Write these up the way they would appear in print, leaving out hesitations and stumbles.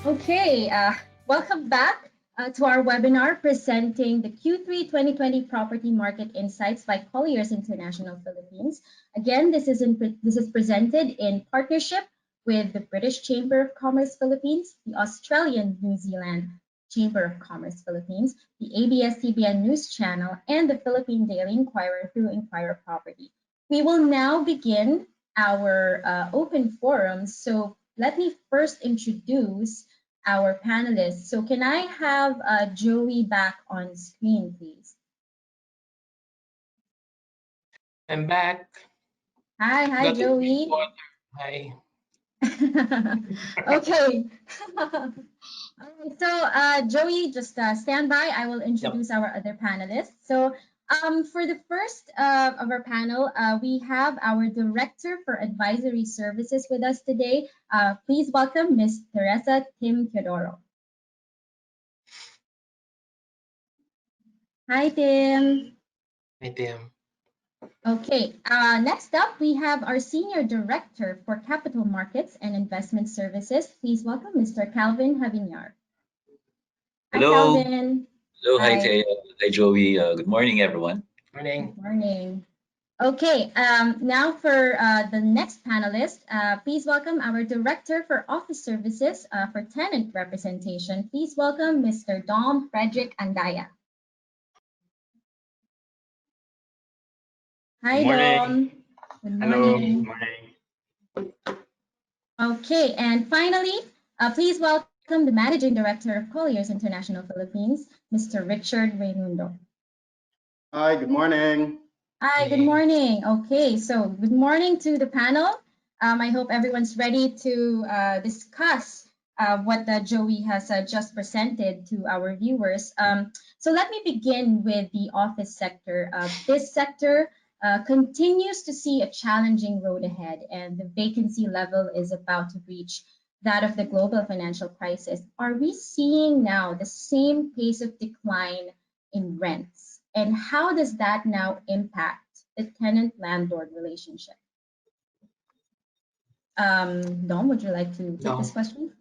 Okay, welcome back to our webinar presenting the Q3 2020 Property Market Insights by Colliers International Philippines. Again, this is presented in partnership with the British Chamber of Commerce Philippines, the Australian New Zealand Chamber of Commerce Philippines, the ABS-CBN News Channel, and the Philippine Daily Inquirer through Inquirer Property. We will now begin our open forum. So let me first introduce our panelists. So can I have Joey back on screen, please? I'm back. Hi, Joey. Hi. Okay. All right, so Joey, just stand by. I will introduce our other panelists. So for the first of our panel, we have our Director for Advisory Services with us today. Please welcome Ms. Theresa Teodoro. Hi, Tim. Hi, Tim. Okay, next up, we have our Senior Director for Capital Markets and Investment Services. Please welcome Mr. Calvin Javiniar. Hello. Hi, Calvin. Hello, hi, Thea. Hi, Joey. Good morning, everyone. Morning. Good morning. Okay, now for the next panelist, please welcome our Director for Office Services for Tenant Representation. Please welcome Mr. Dom Fredrick Andaya. Hi, Good morning. Dom. Good Hello. morning. Good morning. Okay, and finally, please welcome the Managing Director of Colliers International Philippines, Mr. Richard Raymundo. Hi, good morning. Hi, good morning. Okay, so good morning to the panel. I hope everyone's ready to discuss what Joey has just presented to our viewers. So let me begin with the office sector. This sector continues to see a challenging road ahead, and the vacancy level is about to reach that of the global financial crisis. Are we seeing now the same pace of decline in rents? And how does that now impact the tenant-landlord relationship? Dom, would you like to take this question?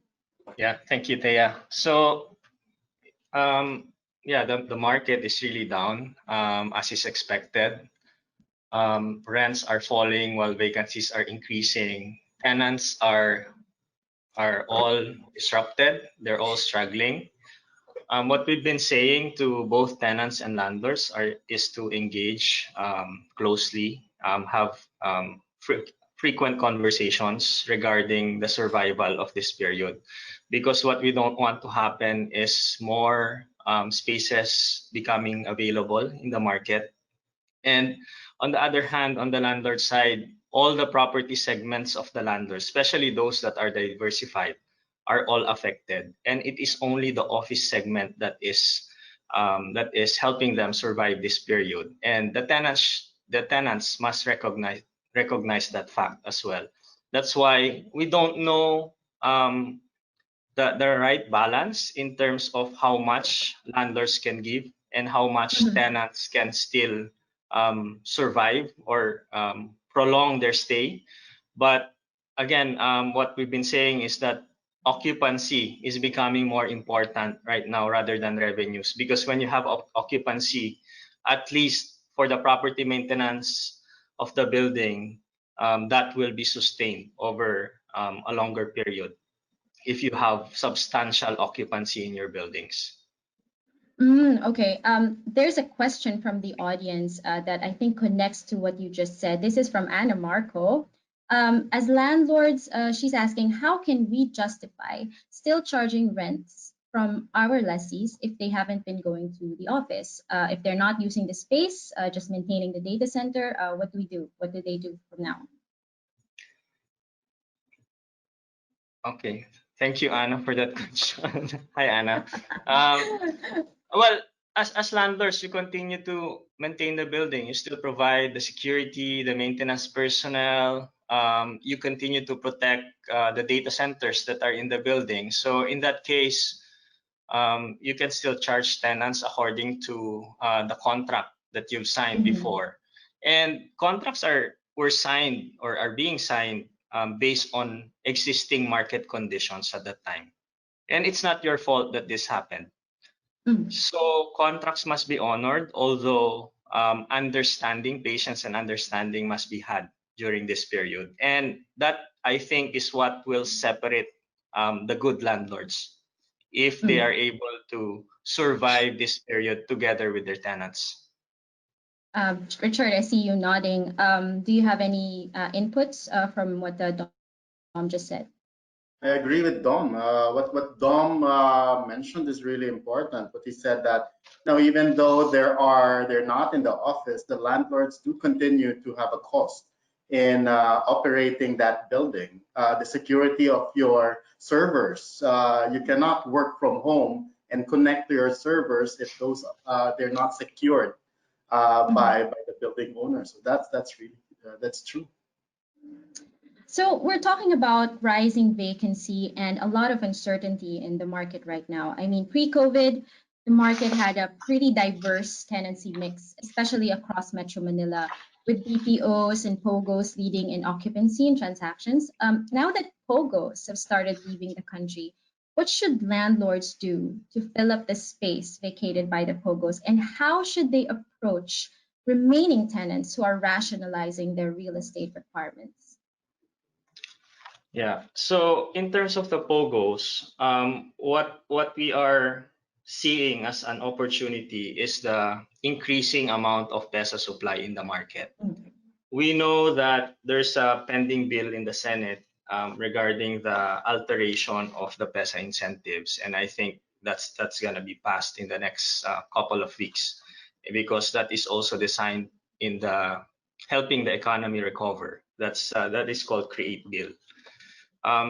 Yeah, thank you, Thea. So, yeah, the market is really down, as is expected. Rents are falling while vacancies are increasing. Tenants are all disrupted. They're all struggling. What we've been saying to both tenants and landlords is to engage closely, have frequent conversations regarding the survival of this period, because what we don't want to happen is more spaces becoming available in the market. And on the other hand, on the landlord side, all the property segments of the landlords, especially those that are diversified, are all affected, and it is only the office segment that is helping them survive this period. And the tenants must recognize that fact as well. That's why we don't know the right balance in terms of how much landlords can give and how much tenants can still survive or prolong their stay. But again, what we've been saying is that occupancy is becoming more important right now rather than revenues, because when you have occupancy, at least for the property maintenance of the building, that will be sustained over a longer period if you have substantial occupancy in your buildings. Okay, there's a question from the audience that I think connects to what you just said. This is from Anna Marco. As landlords, she's asking, how can we justify still charging rents from our lessees if they haven't been going to the office? If they're not using the space, just maintaining the data center, what do we do? What do they do from now? Okay, thank you, Anna, for that question. Hi, Anna. Well, as landlords, you continue to maintain the building. You still provide the security, the maintenance personnel. You continue to protect the data centers that are in the building. So in that case, you can still charge tenants according to the contract that you've signed before. And contracts were signed or are being signed based on existing market conditions at that time. and it's not your fault that this happened. Mhm. So contracts must be honored, although understanding, patience, and understanding must be had during this period. And that, I think, is what will separate the good landlords if they are Mhm. able to survive this period together with their tenants. Richard, I see you nodding. Do you have any inputs from what Dom just said? I agree with Dom. What Dom mentioned is really important. What he said that now, even though they're not in the office, the landlords do continue to have a cost in operating that building. The security of your servers. You cannot work from home and connect to your servers if those they're not secured Mhm. by the building owner. So that's really that's true. So we're talking about rising vacancy and a lot of uncertainty in the market right now. I mean, pre-COVID, the market had a pretty diverse tenancy mix, especially across Metro Manila, with BPOs and Pogos leading in occupancy and transactions. Now that Pogos have started leaving the country, what should landlords do to fill up the space vacated by the Pogos, and how should they approach remaining tenants who are rationalizing their real estate requirements? Yeah. So in terms of the Pogos, what we are seeing as an opportunity is the increasing amount of peso supply in the market. We know that there's a pending bill in the Senate regarding the alteration of the PESA incentives, and I think that's gonna be passed in the next couple of weeks, because that is also designed in the helping the economy recover. That is called Create Bill.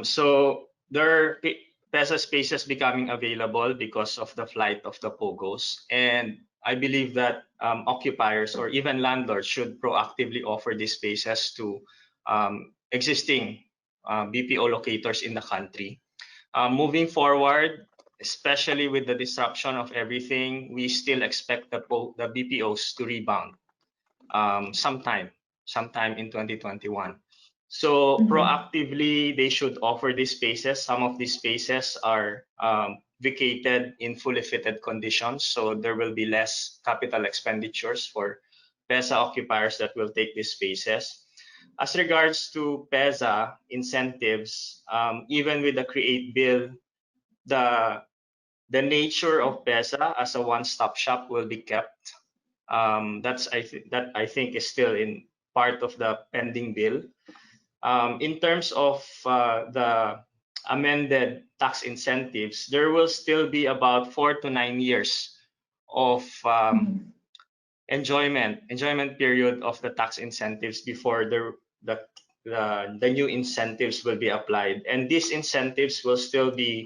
So there are PESA spaces becoming available because of the flight of the Pogos, and I believe that occupiers or even landlords should proactively offer these spaces to existing BPO locators in the country. Moving forward, especially with the disruption of everything, we still expect the BPOs to rebound sometime in 2021. So Mhm. proactively, they should offer these spaces. Some of these spaces are vacated in fully fitted conditions, so there will be less capital expenditures for PESA occupiers that will take these spaces. As regards to PESA incentives, even with the Create Bill, the the nature of PESA as a one-stop shop will be kept. That I think is still in part of the pending bill. In terms of the amended tax incentives, there will still be about 4 to 9 years of Mhm. enjoyment period of the tax incentives before the new incentives will be applied, and these incentives will still be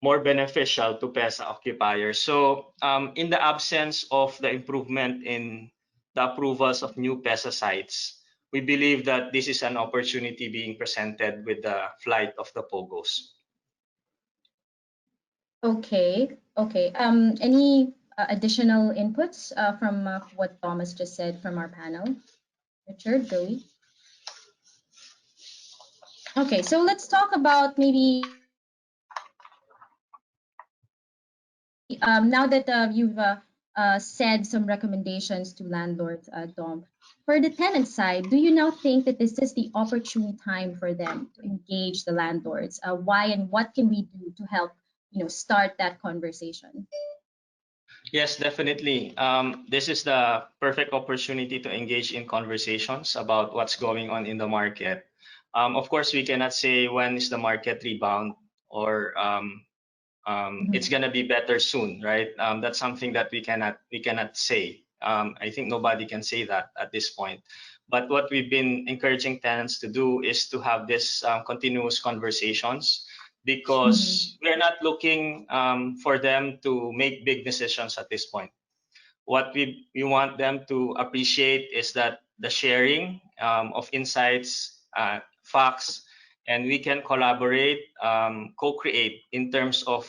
more beneficial to PESA occupiers. So, in the absence of the improvement in the approvals of new PESA sites, we believe that this is an opportunity being presented with the flight of the Pogos. Okay, okay. Any additional inputs from what Thomas just said from our panel? Richard, Joey? Okay, so let's talk about maybe now that you've said some recommendations to landlords, Dom. For the tenant side, do you now think that this is the opportune time for them to engage the landlords? Why and what can we do to help, start that conversation? Yes, definitely. This is the perfect opportunity to engage in conversations about what's going on in the market. Of course, we cannot say when is the market rebound or it's Mhm. gonna be better soon, right? That's something that we cannot say. I think nobody can say that at this point. But what we've been encouraging tenants to do is to have this continuous conversations, Mhm. because we're not looking for them to make big decisions at this point. What we want them to appreciate is that the sharing of insights, facts, and we can collaborate, co-create in terms of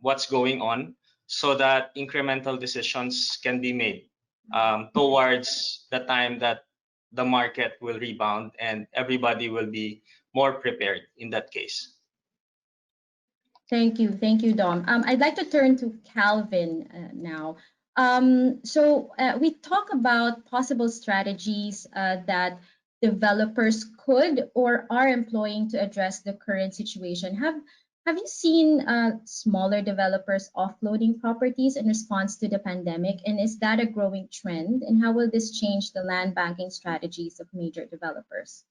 what's going on, so that incremental decisions can be made towards the time that the market will rebound and everybody will be more prepared in that case. Thank you, Dom. I'd like to turn to Calvin now. We talk about possible strategies that developers could or are employing to address the current situation. Have you seen smaller developers offloading properties in response to the pandemic? And is that a growing trend? And how will this change the land banking strategies of major developers?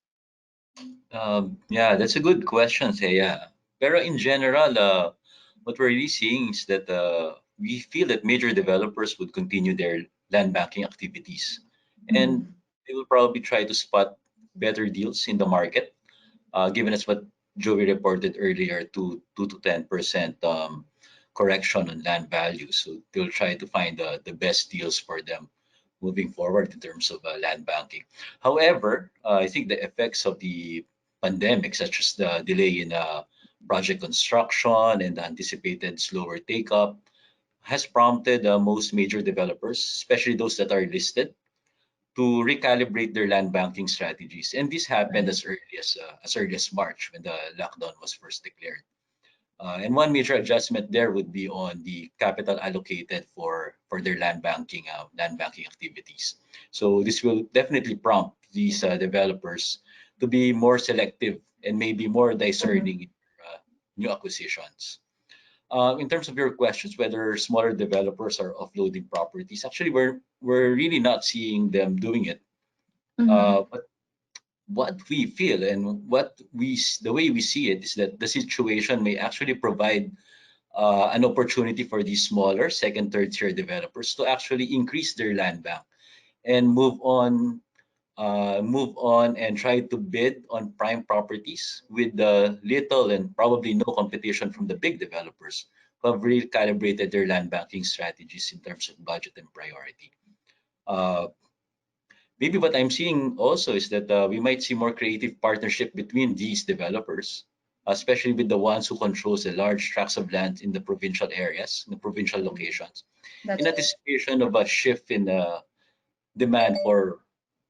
Yeah, that's a good question, Thea. Pero in general, what we're really seeing is that we feel that major developers would continue their land banking activities, and Mhm. they will probably try to spot better deals in the market, given as what Joey reported earlier, to 2 to 10% correction on land values. So they'll try to find the best deals for them moving forward in terms of land banking. However, I think the effects of the pandemic, such as the delay in project construction and the anticipated slower take-up, has prompted most major developers, especially those that are listed, to recalibrate their land banking strategies. And this happened Right. as early as March, when the lockdown was first declared. And one major adjustment there would be on the capital allocated for their land banking activities. So this will definitely prompt these developers to be more selective and maybe more Mhm. discerning in new acquisitions. In terms of your questions, whether smaller developers are offloading properties, actually we're really not seeing them doing it. Mhm. But what we feel and the way we see it is that the situation may actually provide an opportunity for these smaller second, third tier developers to actually increase their land bank and move on and try to bid on prime properties with little and probably no competition from the big developers who have really calibrated their land banking strategies in terms of budget and priority. Uh, Maybe what I'm seeing also is that we might see more creative partnership between these developers, especially with the ones who controls the large tracts of land in the provincial areas, in the provincial locations, in That's anticipation of a shift in demand for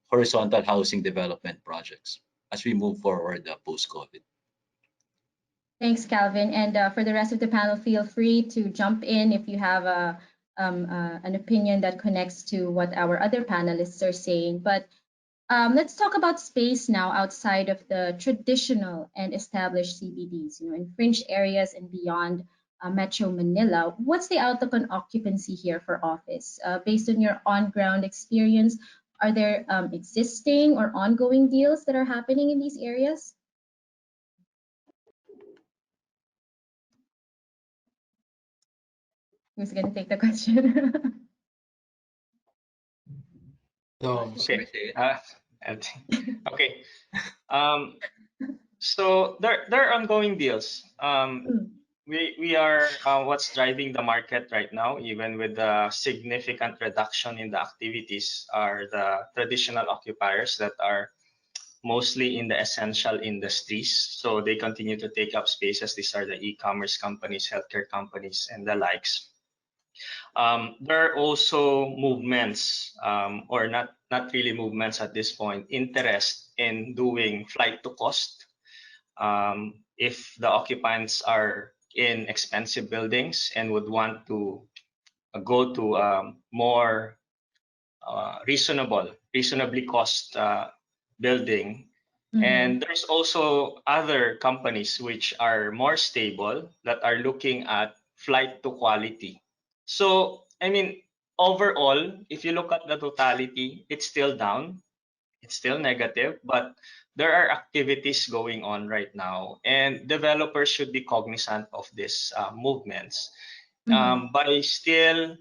horizontal housing development projects as we move forward post-COVID. Thanks, Calvin. And for the rest of the panel, feel free to jump in if you have an opinion that connects to what our other panelists are saying. But let's talk about space now outside of the traditional and established CBDs, in fringe areas and beyond Metro Manila. What's the outlook on occupancy here for office? Based on your on-ground experience, are there existing or ongoing deals that are happening in these areas? Who's going to take the question? Okay. Sorry, say it. Okay. Um, so there are ongoing deals. We are what's driving the market right now, even with the significant reduction in the activities, are the traditional occupiers that are mostly in the essential industries. So they continue to take up spaces. These are the e-commerce companies, healthcare companies, and the likes. There are also movements, or not really movements at this point, interest in doing flight to cost. If the occupants are in expensive buildings and would want to go to more reasonably cost building. Mhm. And there's also other companies which are more stable that are looking at flight to quality. So, I mean, overall, if you look at the totality, it's still down, it's still negative, but there are activities going on right now, and developers should be cognizant of these movements Mhm. by still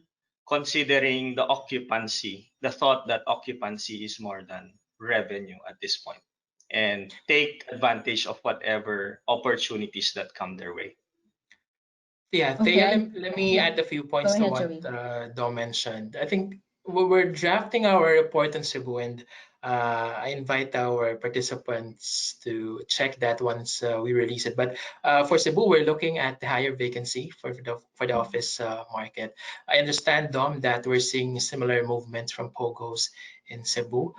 considering the occupancy, the thought that occupancy is more than revenue at this point, and take advantage of whatever opportunities that come their way. Yeah, Okay, Thea, let me yeah, add a few go points to ahead, what Joey. Dom mentioned. I think we're drafting our report on Cebu, and I invite our participants to check that once we release it. But for Cebu, we're looking at the higher vacancy for the office market. I understand, Dom, that we're seeing similar movements from Pogos in Cebu.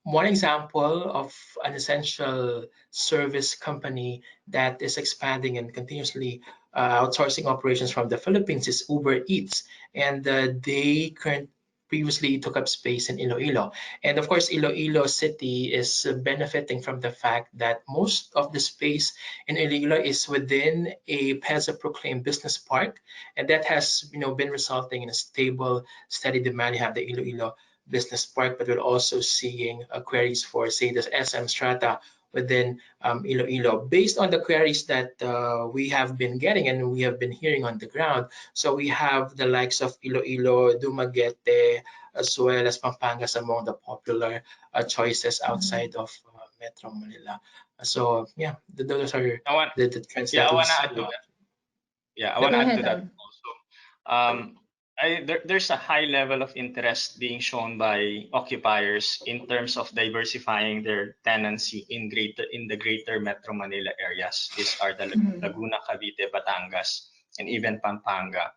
one example of an essential service company that is expanding and continuously outsourcing operations from the Philippines is Uber Eats, and they previously took up space in Iloilo. And of course, Iloilo City is benefiting from the fact that most of the space in Iloilo is within a PEZA proclaimed business park, and that has been resulting in a stable, steady demand. You have the Iloilo Business Park, but we're also seeing queries for, say, the SM strata within Iloilo. Based on the queries that we have been getting and we have been hearing on the ground, so we have the likes of Iloilo, Dumaguete, as well as Pampangas among the popular choices outside of Metro Manila. So yeah, those are the trends Yeah, that I we want to see. add to that. Yeah, I Yep. want Go to add ahead, to that Dom. also. There's a high level of interest being shown by occupiers in terms of diversifying their tenancy in the greater Metro Manila areas. These are the Laguna, Cavite, Batangas, and even Pampanga.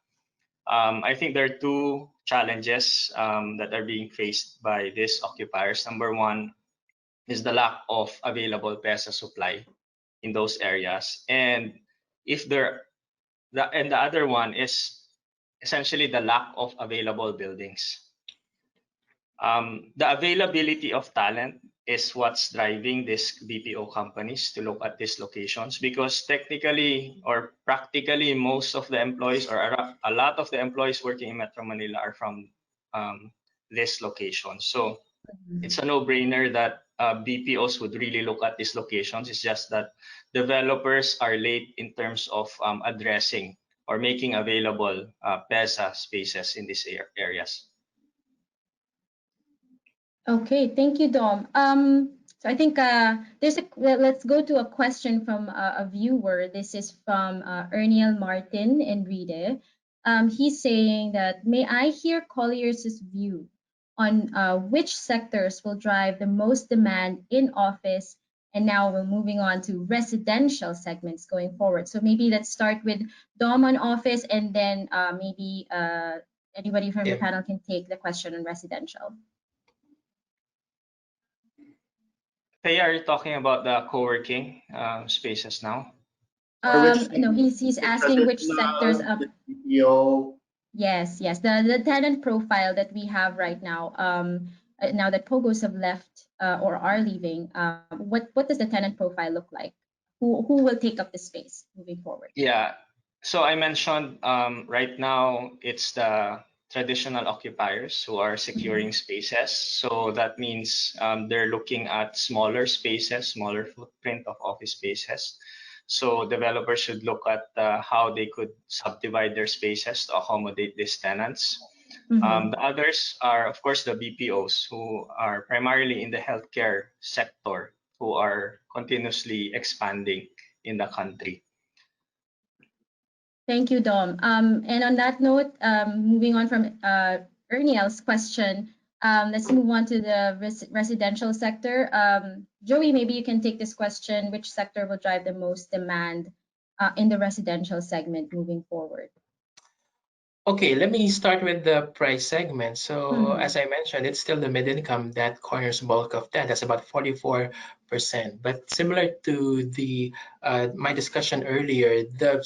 I think there are two challenges that are being faced by these occupiers. Number one is the lack of available PESA supply in those areas, and if there and the other one is essentially the lack of available buildings. The availability of talent is what's driving these BPO companies to look at these locations, because technically or practically most of the employees or a lot of the employees working in Metro Manila are from this location. So it's a no-brainer that BPOs would really look at these locations. It's just that developers are late in terms of addressing or making available PESA spaces in these areas. Okay, thank you, Dom. So I think let's go to a question from a viewer. This is from Erniel Martin in Ride. He's saying that, may I hear Colliers' view on which sectors will drive the most demand in office, and now we're moving on to residential segments going forward. So maybe let's start with Dom on office, and then maybe anybody from the panel can take the question on residential. Thea, are you talking about the co-working spaces now? No, he's asking which sectors of the BPO. Yes, the tenant profile that we have right now. Now that Pogos have left or are leaving, what does the tenant profile look like? Who will take up the space moving forward? Yeah, so I mentioned right now it's the traditional occupiers who are securing spaces. So that means they're looking at smaller spaces, smaller footprint of office spaces. So developers should look at how they could subdivide their spaces to accommodate these tenants. The others are, of course, the BPOs, who are primarily in the healthcare sector, who are continuously expanding in the country. Thank you, Dom. And on that note, moving on from Erniel's question, let's move on to the residential sector. Joey, maybe you can take this question. Which sector will drive the most demand in the residential segment moving forward? Okay, let me start with the price segment. So as I mentioned, it's still the mid-income that corners bulk of that. That's about 44%. But similar to the my discussion earlier, the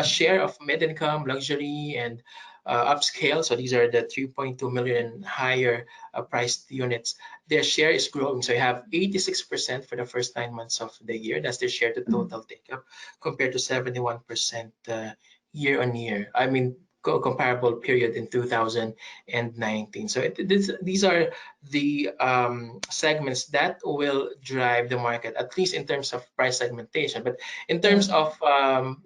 share of mid-income, luxury, and upscale, so these are the 3.2 million and higher priced units, their share is growing. So you have 86% for the first 9 months of the year. That's their share to total take-up, compared to 71% year on year. I mean, comparable period in 2019. So these are the segments that will drive the market, at least in terms of price segmentation. But in terms of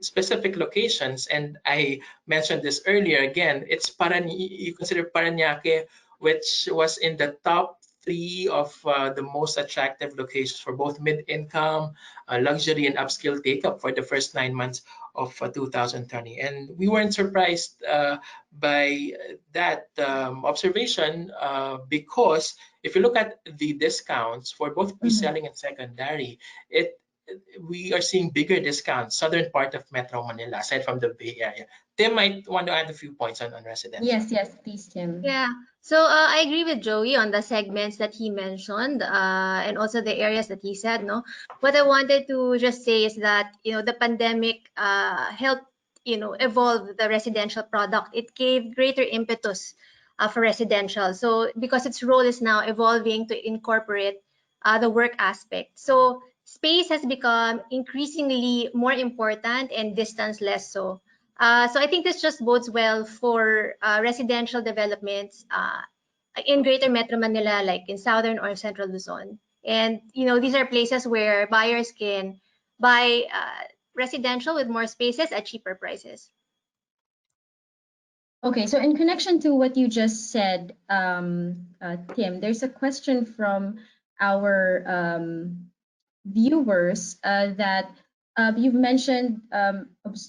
specific locations, and I mentioned this earlier, again, it's you consider Parañaque, which was in the top 3 of the most attractive locations for both mid-income, luxury, and upscale take-up for the first 9 months of 2020. And we weren't surprised by that observation because if you look at the discounts for both pre-selling and secondary, we are seeing bigger discounts, southern part of Metro Manila, aside from the Bay Area. Tim might want to add a few points on residential. Yes, please, Tim. Yeah. So I agree with Joey on the segments that he mentioned, and also the areas that he said. No, what I wanted to just say is that the pandemic helped evolve the residential product. It gave greater impetus for residential. So because its role is now evolving to incorporate the work aspect. So space has become increasingly more important and distance less so. So I think this just bodes well for residential developments in Greater Metro Manila, like in Southern or Central Luzon. And these are places where buyers can buy residential with more spaces at cheaper prices. Okay, so in connection to what you just said, Tim, there's a question from our viewers that you've mentioned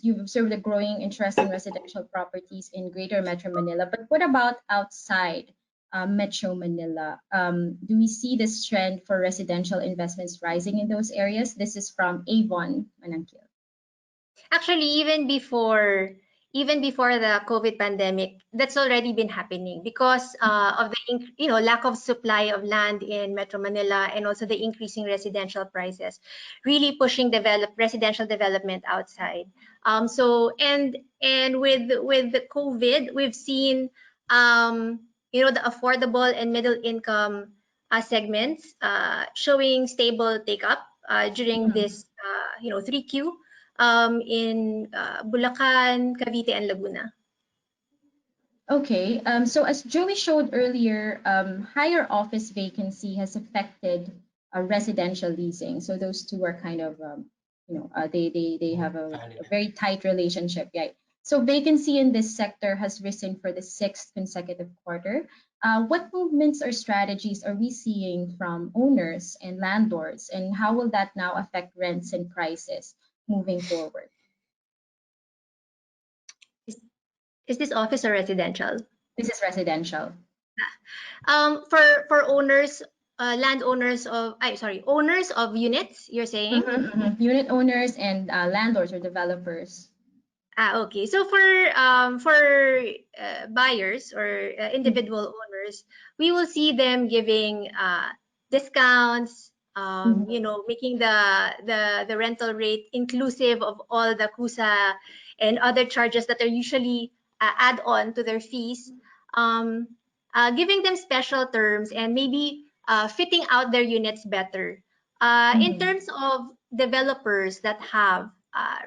you've observed a growing interest in residential properties in Greater Metro Manila, but what about outside Metro Manila? Do we see this trend for residential investments rising in those areas? This is from Avon Manangkil. Actually, even before the COVID pandemic, that's already been happening because of the lack of supply of land in Metro Manila, and also the increasing residential prices, really pushing residential development outside. So and with the COVID, we've seen the affordable and middle income segments showing stable take up during this 3Q in Bulacan, Cavite, and Laguna. Okay, so as Joey showed earlier, higher office vacancy has affected residential leasing. So those two are kind of, they have a very tight relationship, right? So vacancy in this sector has risen for the 6th consecutive quarter. What movements or strategies are we seeing from owners and landlords, and how will that now affect rents and prices moving forward? Is this office or residential? This is residential. For owners, landowners of, owners of units, you're saying? Unit owners and landlords or developers. Okay. So for buyers or individual owners, we will see them giving discounts, making the rental rate inclusive of all the KUSA and other charges that are usually add on to their fees, giving them special terms and maybe fitting out their units better. In terms of developers that have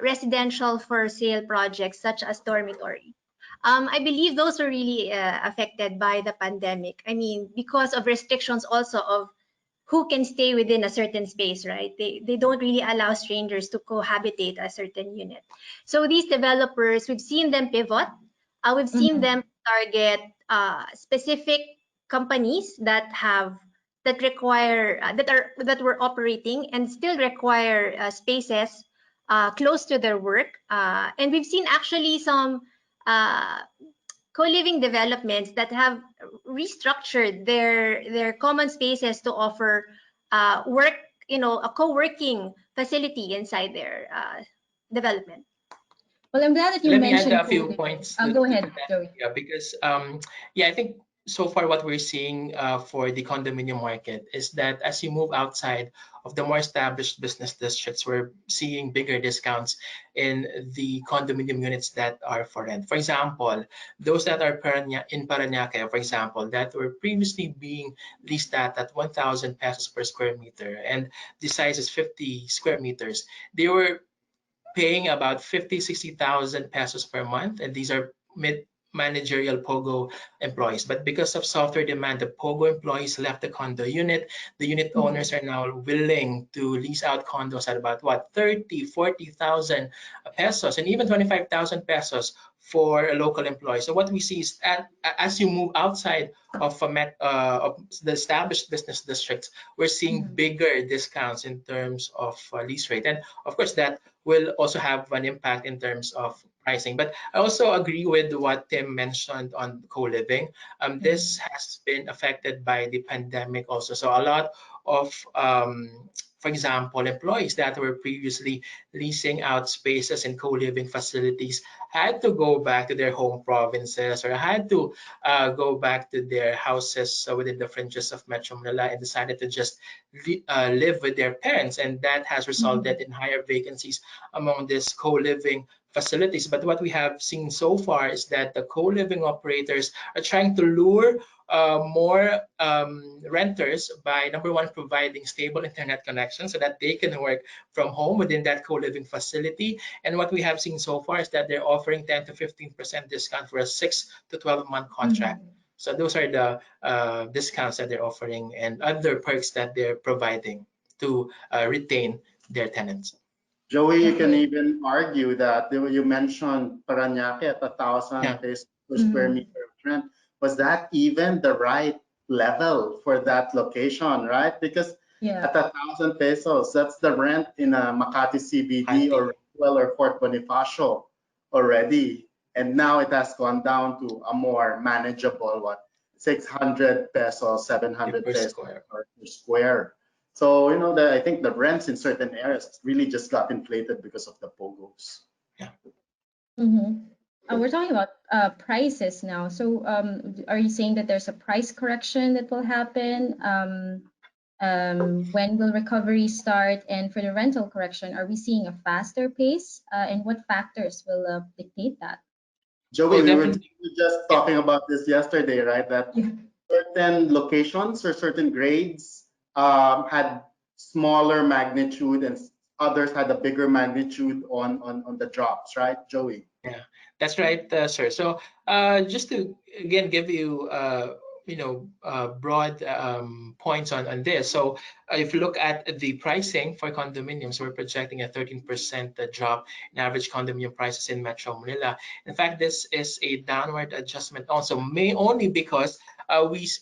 residential for sale projects such as dormitory, I believe those are really affected by the pandemic. I mean, because of restrictions also of who can stay within a certain space, right? They don't really allow strangers to cohabitate a certain unit. So these developers, we've seen them pivot. We've seen them target specific companies that require that were operating and still require spaces close to their work. And we've seen actually some co-living developments that have restructured their common spaces to offer work, a co-working facility inside their development. Well, I'm glad that you Let me mentioned add a few co-living. points. Go ahead, that. Joey. Yeah, because I think so far what we're seeing for the condominium market is that as you move outside of the more established business districts, we're seeing bigger discounts in the condominium units that are for rent. For example, those that are in Parañaque, for example, that were previously being leased at 1,000 pesos per square meter, and the size is 50 square meters. They were paying about 50,000-60,000 pesos per month, and these are mid-managerial Pogo employees. But because of softer demand, the Pogo employees left the condo unit. The unit owners are now willing to lease out condos at about 30,000-40,000 pesos, and even 25,000 pesos for a local employee. So what we see is as you move outside of the established business districts, we're seeing bigger discounts in terms of lease rate, and of course that will also have an impact in terms of pricing. But I also agree with what Tim mentioned on co-living. This has been affected by the pandemic also. So a lot of for example, employees that were previously leasing out spaces in co-living facilities had to go back to their home provinces or had to go back to their houses within the fringes of Metro Manila and decided to just live with their parents. And that has resulted in higher vacancies among these co-living facilities. But what we have seen so far is that the co-living operators are trying to lure more renters by, number one, providing stable internet connection so that they can work from home within that co-living facility. And what we have seen so far is that they're offering 10 to 15% discount for a 6 to 12-month contract. So those are the discounts that they're offering and other perks that they're providing to retain their tenants. Joey, you can even argue that you mentioned Parañaque at 1,000 pesos per square meter of rent. Was that even the right level for that location, right? Because at 1,000 pesos, that's the rent in a Makati CBD or Fort Bonifacio already. And now it has gone down to a more manageable, 600 pesos, 700 pesos per square. So, I think the rents in certain areas really just got inflated because of the Pogos. Yeah. We're talking about prices now. So, are you saying that there's a price correction that will happen? When will recovery start? And for the rental correction, are we seeing a faster pace? And what factors will dictate that? Joey, we were just talking about this yesterday, right? That certain locations or certain grades had smaller magnitude and others had a bigger magnitude on the drops, right, Joey? Yeah, that's right, sir. So just to again give you broad points on this. So if you look at the pricing for condominiums, we're projecting a 13% drop in average condominium prices in Metro Manila. In fact, this is a downward adjustment also, only because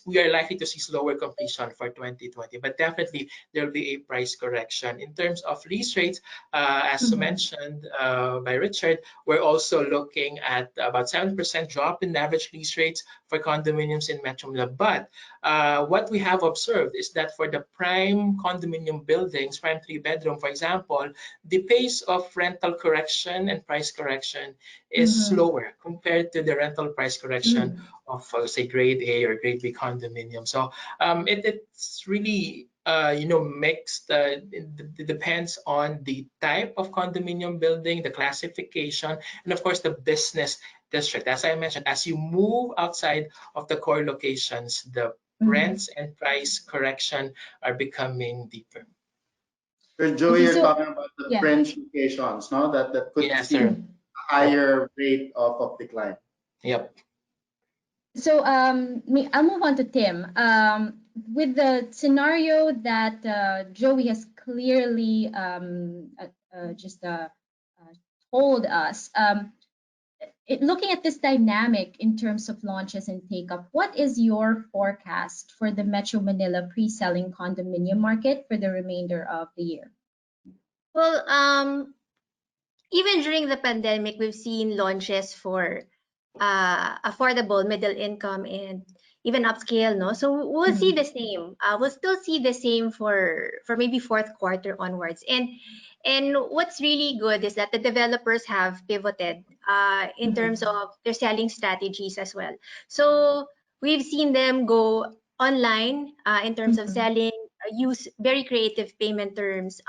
we are likely to see slower completion for 2020, but definitely there will be a price correction. In terms of lease rates, as mentioned by Richard, we're also looking at about 7% drop in average lease rates for condominiums in Metro Manila. But what we have observed is that for the prime condominium buildings, prime 3-bedroom, for example, the pace of rental correction and price correction is slower compared to the rental price correction of, say, grade A or grade B condominium. So it's really mixed. It depends on the type of condominium building, the classification, and of course the business district. As I mentioned, as you move outside of the core locations, the rents and price correction are becoming deeper. So Joey, you're talking about the fringe locations, no? That could see a higher rate of decline. Yep. So I'll move on to Tim. With the scenario that Joey has clearly told us, looking at this dynamic in terms of launches and take-up, what is your forecast for the Metro Manila pre-selling condominium market for the remainder of the year? Well, even during the pandemic, we've seen launches for affordable middle income and even upscale, no? So we'll see the same. We'll still see the same for maybe fourth quarter onwards. And what's really good is that the developers have pivoted in terms of their selling strategies as well. So we've seen them go online in terms of selling, use very creative payment terms,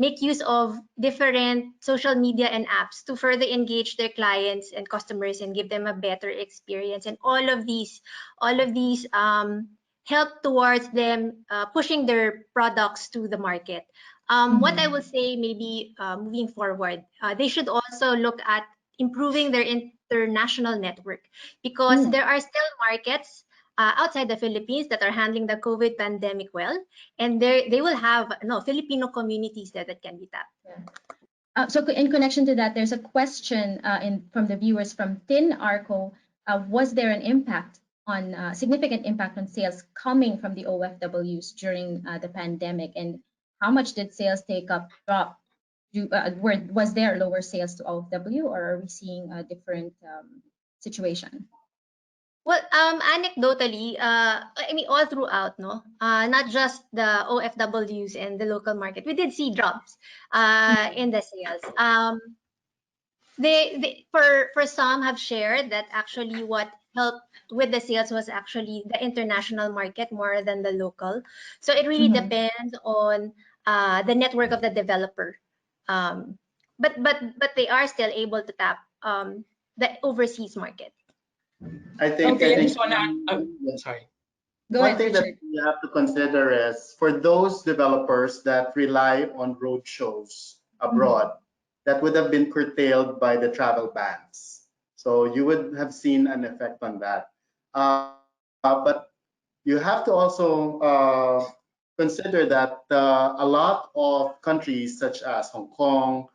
make use of different social media and apps to further engage their clients and customers and give them a better experience. And all of these help towards them pushing their products to the market. What I would say, maybe moving forward, they should also look at improving their international network, because there are still markets outside the Philippines that are handling the COVID pandemic well, and they will have Filipino communities there that can be tapped. Yeah. So in connection to that, there's a question from the viewers from Tin Arco. Was there an impact on significant impact on sales coming from the OFWs during the pandemic, and how much did sales take up drop? Was there lower sales to OFW, or are we seeing a different situation? Well, anecdotally, I mean, all throughout, no, not just the OFWs and the local market, we did see drops in the sales. For some have shared that actually what helped with the sales was actually the international market more than the local. So it really depends on the network of the developer. Um, but they are still able to tap the overseas market. Okay, I I think just want to. Sorry. Go one ahead, thing that Richard. you have to consider is for those developers that rely on road shows abroad, that would have been curtailed by the travel bans. So you would have seen an effect on that. But you have to also consider that a lot of countries, such as Hong Kong,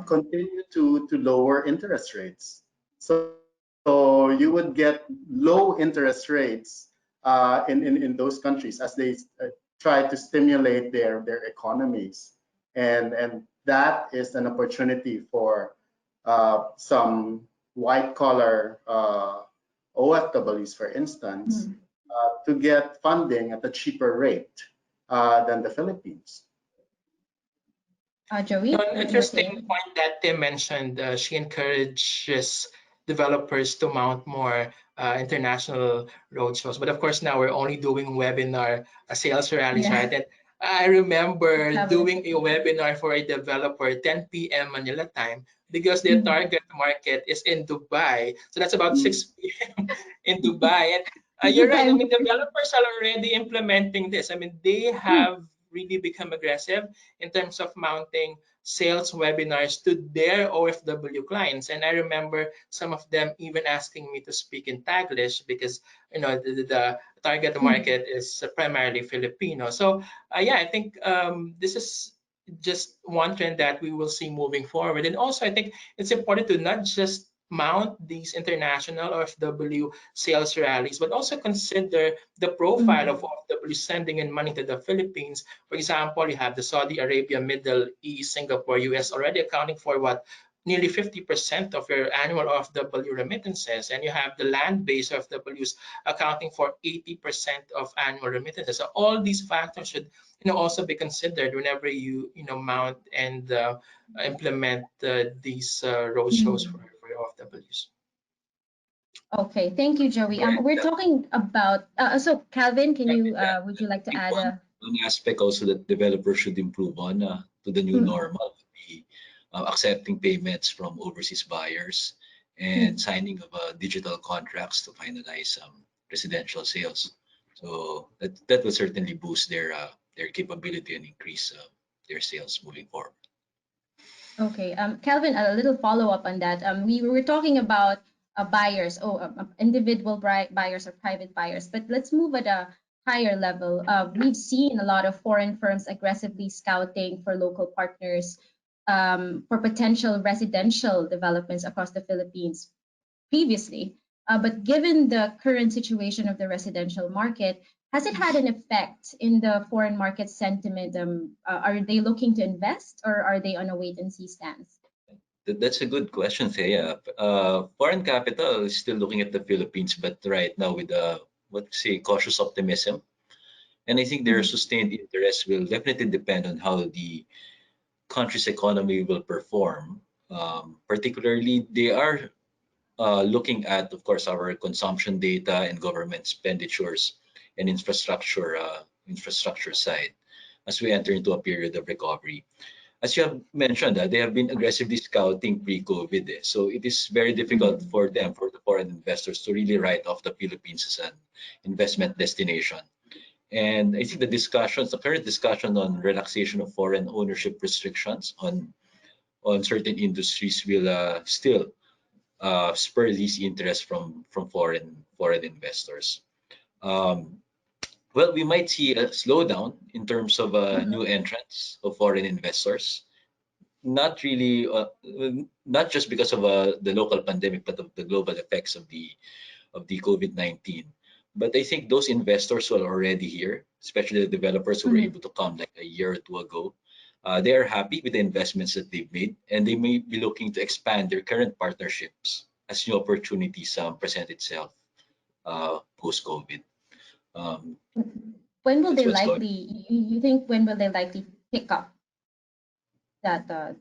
continue to lower interest rates. So you would get low interest rates in those countries as they try to stimulate their economies. And that is an opportunity for some white collar OFWs, for instance, to get funding at a cheaper rate than the Philippines. Joey, No, an what do you have to interesting add? point that Tim mentioned. She encourages developers to mount more international roadshows. But of course, now we're only doing webinar sales rallies, Yeah, right? And I remember travel is doing a different. webinar for a developer 10 p.m. Manila time because their target market is in Dubai. So that's about Mm. 6 p.m. in Dubai. And you're The right. I time mean, developers are already implementing this. I mean, they have really become aggressive in terms of mounting sales webinars to their OFW clients. And I remember some of them even asking me to speak in Taglish because the target market is primarily Filipino. So yeah, I think this is just one trend that we will see moving forward. And also, I think it's important to not just mount these international OFW sales rallies, but also consider the profile of OFW sending in money to the Philippines. For example, you have the Saudi Arabia, Middle East, Singapore, US already accounting for what? Nearly 50% of your annual OFW remittances, and you have the land-based OFWs accounting for 80% of annual remittances. So all these factors should, also be considered whenever you mount and implement these road shows for OFWs. Okay, thank you, Joey. We're talking about so Calvin, can you would you like to think add a one aspect also that developers should improve on to the new normal would be accepting payments from overseas buyers and signing of digital contracts to finalize residential sales. So that will certainly boost their capability and increase their sales moving forward. Okay, Calvin, a little follow up on that. We were talking about buyers, individual buyers or private buyers, but let's move at a higher level. We've seen a lot of foreign firms aggressively scouting for local partners for potential residential developments across the Philippines previously. But given the current situation of the residential market, has it had an effect in the foreign market sentiment? Are they looking to invest or are they on a wait and see stance? That's a good question, Thea. Foreign capital is still looking at the Philippines, but right now with what say cautious optimism. And I think their sustained interest will definitely depend on how the country's economy will perform. Particularly, they are looking at, of course, our consumption data and government expenditures and infrastructure side as we enter into a period of recovery. As you have mentioned, they have been aggressively scouting pre-COVID. So it is very difficult for them, for the foreign investors, to really write off the Philippines as an investment destination. And I think the current discussion on relaxation of foreign ownership restrictions on certain industries will still spur these interest from foreign investors. Um, well, we might see a slowdown in terms of new entrants of foreign investors. Not really, not just because of the local pandemic, but of the global effects of the COVID-19. But I think those investors who are already here, especially the developers who were able to come like a year or two ago, they are happy with the investments that they've made, and they may be looking to expand their current partnerships as new opportunities present itself. post-COVID. When will That's they what's going. likely? You think when will they likely pick up that the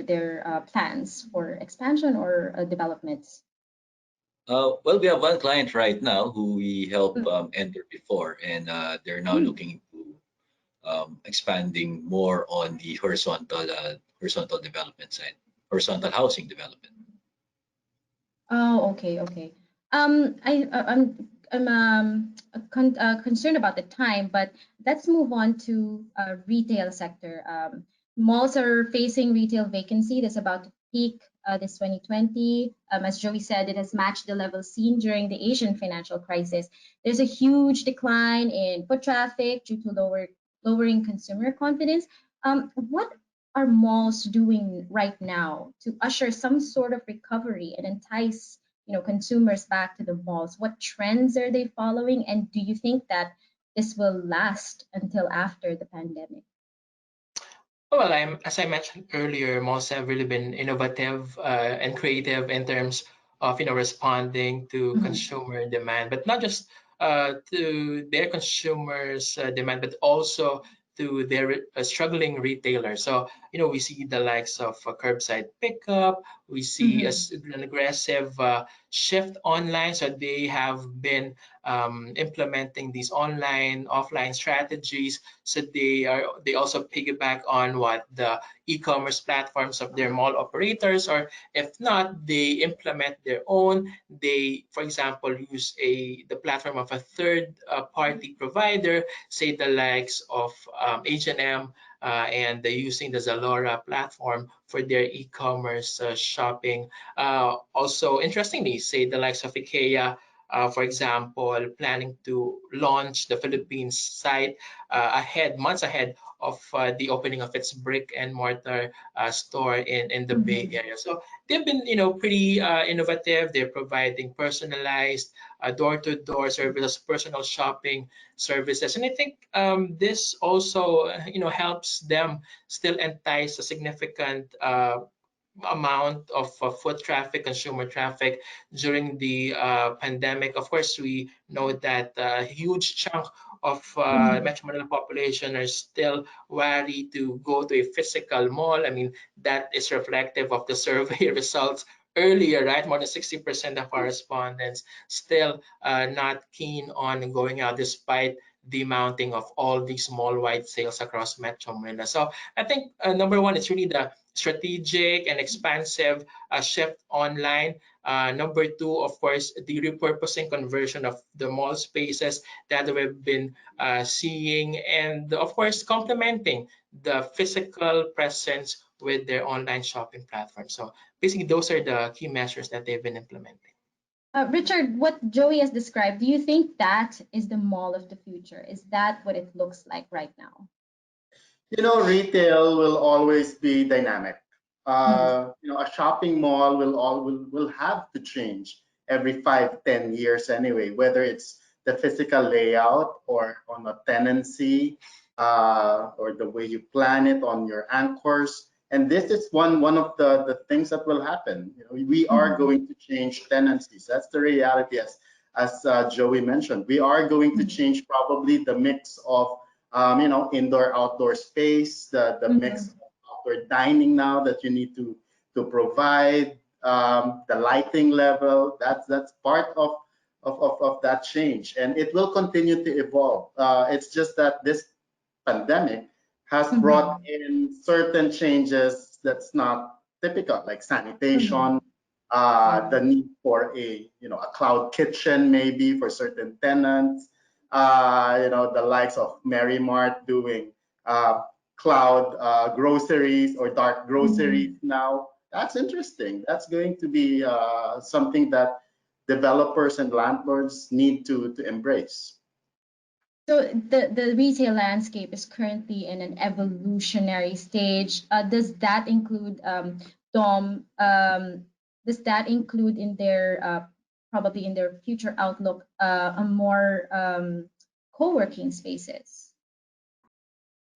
their plans for expansion or developments? Well, we have one client right now who we helped Mm, enter before, and they're now mm. looking to expanding more on the horizontal development side, horizontal housing development. Oh, okay, okay. I'm concerned about the time, but let's move on to retail sector. Malls are facing retail vacancy that's about to peak this 2020. As Joey said, it has matched the level seen during the Asian financial crisis. There's a huge decline in foot traffic due to lowering consumer confidence. What are malls doing right now to usher some sort of recovery and entice consumers back to the malls? What trends are they following, and do you think that this will last until after the pandemic? Well, as I mentioned earlier, malls have really been innovative and creative in terms of responding to Mhm. consumer demand, but not just to their consumers' demand, but also to their struggling retailers. So we see the likes of curbside pickup. We see Mhm. an aggressive shift online. So they have been implementing these online offline strategies, so they also piggyback on what the e-commerce platforms of their mall operators, or if not, they implement their own. They, for example, use the platform of a third party provider, say the likes of H&M, and they're using the Zalora platform for their e-commerce shopping. Also, interestingly, say the likes of IKEA, for example, planning to launch the Philippines site months ahead of the opening of its brick and mortar store in the Bay Mhm. Area. So they've been, pretty innovative. They're providing personalized door-to-door services, personal shopping services, and I think this also, helps them still entice a significant amount of foot traffic, consumer traffic during the pandemic. Of course, we know that a huge chunk of Mhm. Metro Manila population are still wary to go to a physical mall. I mean, that is reflective of the survey results earlier, right? More than 60% of our respondents still not keen on going out despite the mounting of all these mall-wide sales across Metro Manila. So I think number one, it's really the strategic and expansive shift online. Number two, of course, the repurposing conversion of the mall spaces that we've been seeing, and of course, complementing the physical presence with their online shopping platform. So basically, those are the key measures that they've been implementing. Richard, what Joey has described, do you think that is the mall of the future? Is that what it looks like right now? Retail will always be dynamic. Mhm. A shopping mall will have to change every 5, 10 years anyway, whether it's the physical layout or on a tenancy, or the way you plan it on your anchors. And this is one of the things that will happen. We are Mhm. going to change tenancies. That's the reality, as Joey mentioned. We are going to Mhm. change probably the mix of indoor outdoor space, the mix Mhm. of outdoor dining now that you need to provide, the lighting level. That's part of that change, and it will continue to evolve. It's just that this pandemic has brought Mhm. in certain changes that's not typical, like sanitation, Mhm. Yeah. the need for a cloud kitchen maybe for certain tenants, the likes of Mary Mart doing cloud groceries or dark groceries Mhm. now. That's interesting. That's going to be something that developers and landlords need to embrace. So the retail landscape is currently in an evolutionary stage. Does that include Dom? Does that include in their probably in their future outlook a more co-working spaces?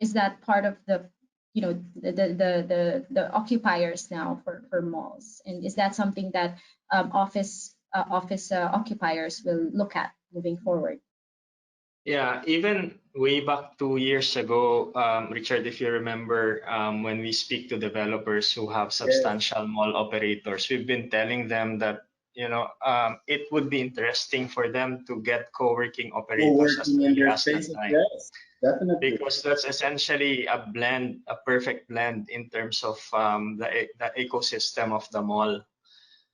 Is that part of the the occupiers now for malls? And is that something that office office occupiers will look at moving forward. Yeah, even way back 2 years ago, Richard, if you remember, when we speak to developers who have substantial mall operators, we've been telling them that it would be interesting for them to get co-working operators as Co-working in early their as that spaces, time, yes, definitely. because that's essentially a blend, a perfect blend in terms of the ecosystem of the mall.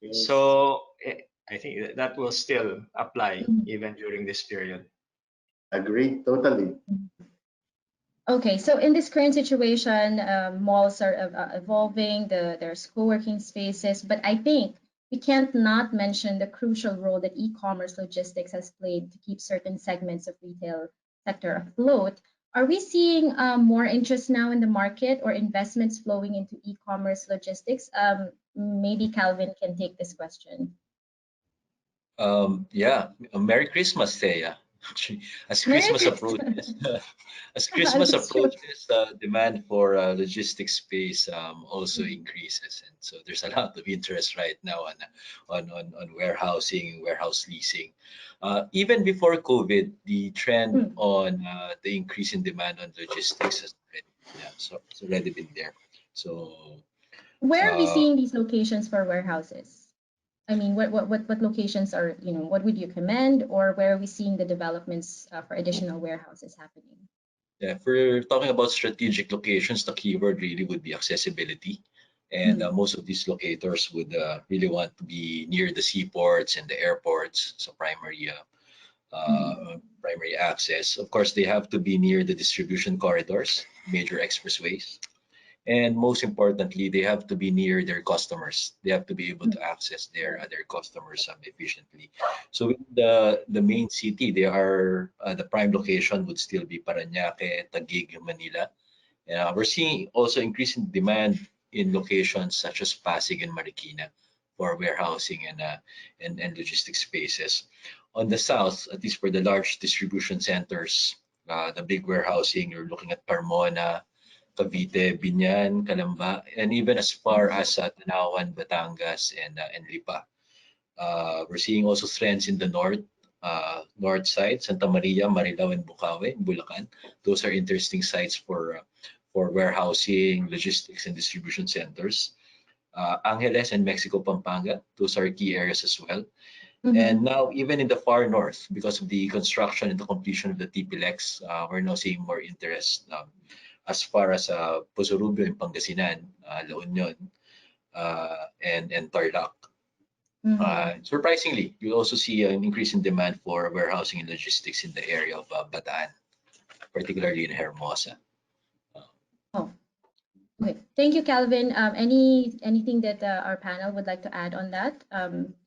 Yes. So I think that will still apply Mhm. even during this period. Agree, totally. Okay, so in this current situation, malls are evolving, there's co-working spaces, but I think we can't not mention the crucial role that e-commerce logistics has played to keep certain segments of retail sector afloat. Are we seeing more interest now in the market or investments flowing into e-commerce logistics? Maybe Calvin can take this question. Yeah, Merry Christmas, Thea. Actually, as Merry Christmas Christmas. approaches, That's true. demand for logistics space also Mhm. increases, and so there's a lot of interest right now on warehousing, warehouse leasing. Even before COVID, the trend Mm. on the increase in demand on logistics has already, yeah, so it's already been there. So Where are we uh, seeing these locations for warehouses? I mean, what locations are, what would you commend, or where are we seeing the developments for additional warehouses happening? Yeah, if we're talking about strategic locations, the keyword really would be accessibility. And Mm. most of these locators would really want to be near the seaports and the airports, so Mm. primary access. Of course, they have to be near the distribution corridors, major expressways, and most importantly, they have to be near their customers. They have to be able Mm. to access their customers efficiently. So in the main city, they are the prime location would still be Parañaque, Taguig, Manila. We're seeing also increasing demand in locations such as Pasig and Marikina for warehousing and logistics spaces. On the south, at least for the large distribution centers, the big warehousing, you're looking at Carmona, Cavite, Binyan, Calamba, and even as far as Tanawan, Batangas, and Lipa. We're seeing also trends in the north side, Santa Maria, Marilao, and Bukawi, Bulacan. Those are interesting sites for warehousing, logistics, and distribution centers. Angeles and Mexico, Pampanga, those are key areas as well. And Mhm. now, even in the far north, because of the construction and the completion of the TPLEX, we're now seeing more interest as far as Pozo Rubio in Pangasinan, La Union, and Tarlac. Mhm. Surprisingly, you also see an increase in demand for warehousing and logistics in the area of Bataan, particularly in Hermosa. Oh, okay. Thank you, Calvin. Anything that our panel would like to add on that?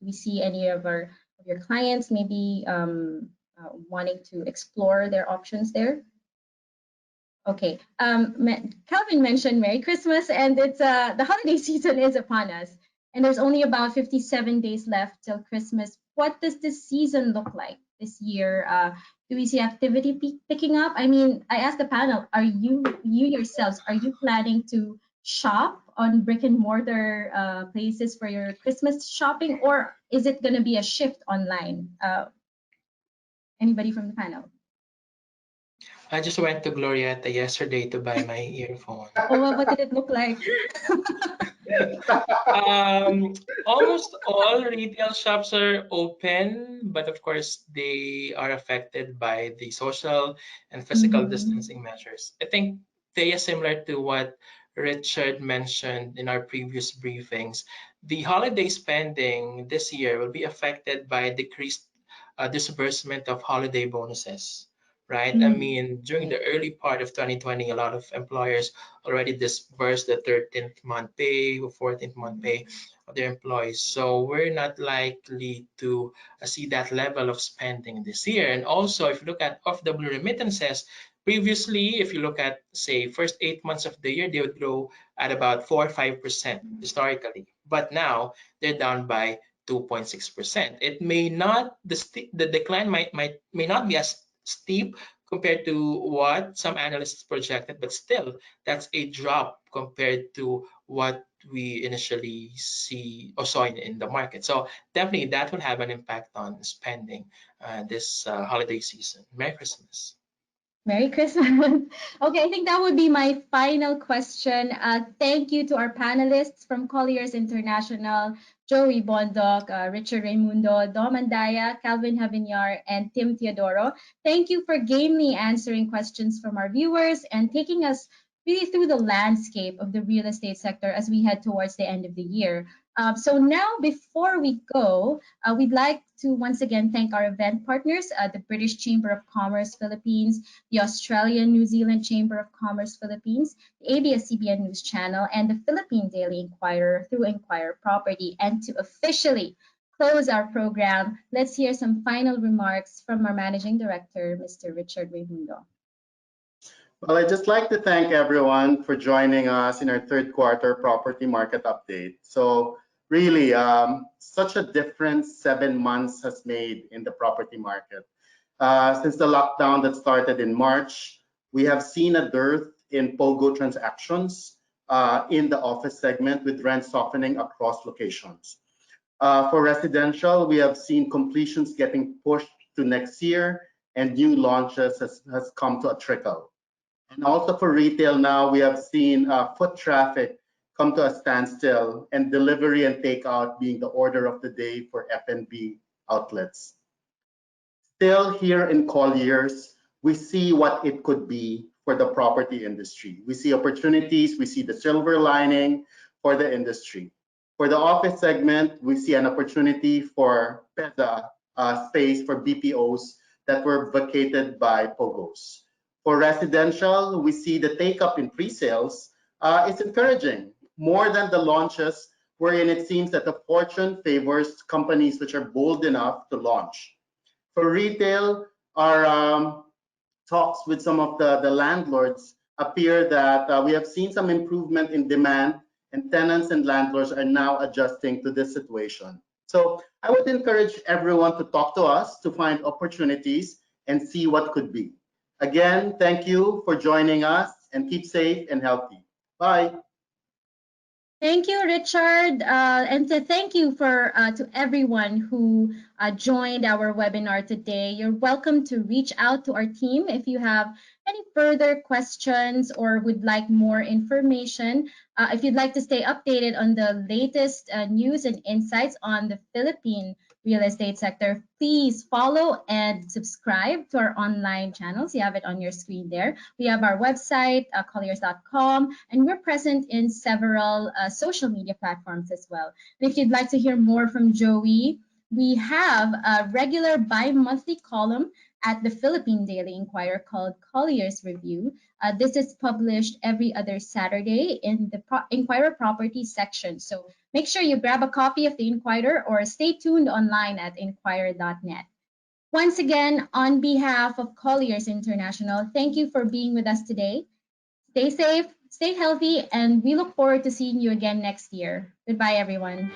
We see any of your clients maybe wanting to explore their options there? Okay. Calvin mentioned Merry Christmas, and it's the holiday season is upon us, and there's only about 57 days left till Christmas. What does this season look like this year? Do we see activity picking up? I mean, I asked the panel, are you yourselves, are you planning to shop on brick and mortar places for your Christmas shopping, or is it going to be a shift online? Anybody from the panel? I just went to Glorieta yesterday to buy my earphone. Oh, what did it look like? Um, Almost all retail shops are open, but of course they are affected by the social and physical Mhm. distancing measures. I think they are similar to what Richard mentioned in our previous briefings. The holiday spending this year will be affected by decreased disbursement of holiday bonuses, right? I Mm. mean, during Right. the early part of 2020, a lot of employers already disbursed the 13th month pay or 14th month pay of their employees. So we're not likely to see that level of spending this year. And also, if you look at off-W remittances, previously, if you look at, say, first 8 months of the year, they would grow at about 4 or 5% historically. But now they're down by 2.6%. It may not, the decline may not be as steep compared to what some analysts projected, but still, that's a drop compared to what we initially see or saw in the market. So definitely that will have an impact on spending this holiday season. Merry Christmas. Merry Christmas. Okay, I think that would be my final question. Thank you to our panelists from Colliers International, Joey Bondoc, Richard Raymundo, Dom Andaya, Calvin Javiniar, and Tim Teodoro. Thank you for gamely answering questions from our viewers and taking us really through the landscape of the real estate sector as we head towards the end of the year. So now, before we go, we'd like to once again thank our event partners, the British Chamber of Commerce Philippines, the Australian New Zealand Chamber of Commerce Philippines, the ABS-CBN News Channel, and the Philippine Daily Inquirer through Inquirer Property. And to officially close our program, let's hear some final remarks from our Managing Director, Mr. Richard Raymundo. Well, I'd just like to thank everyone for joining us in our third quarter property market update. So really, such a difference 7 months has made in the property market. Since the lockdown that started in March, we have seen a dearth in Pogo transactions in the office segment, with rent softening across locations. For residential, we have seen completions getting pushed to next year, and new launches has come to a trickle. And also for retail now, we have seen foot traffic come to a standstill, and delivery and takeout being the order of the day for F&B outlets. Still here in Colliers, we see what it could be for the property industry. We see opportunities, we see the silver lining for the industry. For the office segment, we see an opportunity for PEZA space for BPOs that were vacated by Pogos. For residential, we see the take-up in pre-sales is encouraging, more than the launches, wherein it seems that the fortune favors companies which are bold enough to launch. For retail, our talks with some of the landlords appear that we have seen some improvement in demand, and tenants and landlords are now adjusting to this situation. So I would encourage everyone to talk to us to find opportunities and see what could be. Again, thank you for joining us, and keep safe and healthy. Bye. Thank you, Richard, and thank you to everyone who joined our webinar today. You're welcome to reach out to our team if you have any further questions or would like more information. If you'd like to stay updated on the latest news and insights on the Philippine real estate sector, please follow and subscribe to our online channels. You have it on your screen there. We have our website, colliers.com, and we're present in several social media platforms as well. And if you'd like to hear more from Joey, we have a regular bi-monthly column at the Philippine Daily Inquirer called Colliers Review. This is published every other Saturday in the Inquirer Property section. So make sure you grab a copy of the Inquirer or stay tuned online at inquirer.net. Once again, on behalf of Colliers International, thank you for being with us today. Stay safe, stay healthy, and we look forward to seeing you again next year. Goodbye, everyone.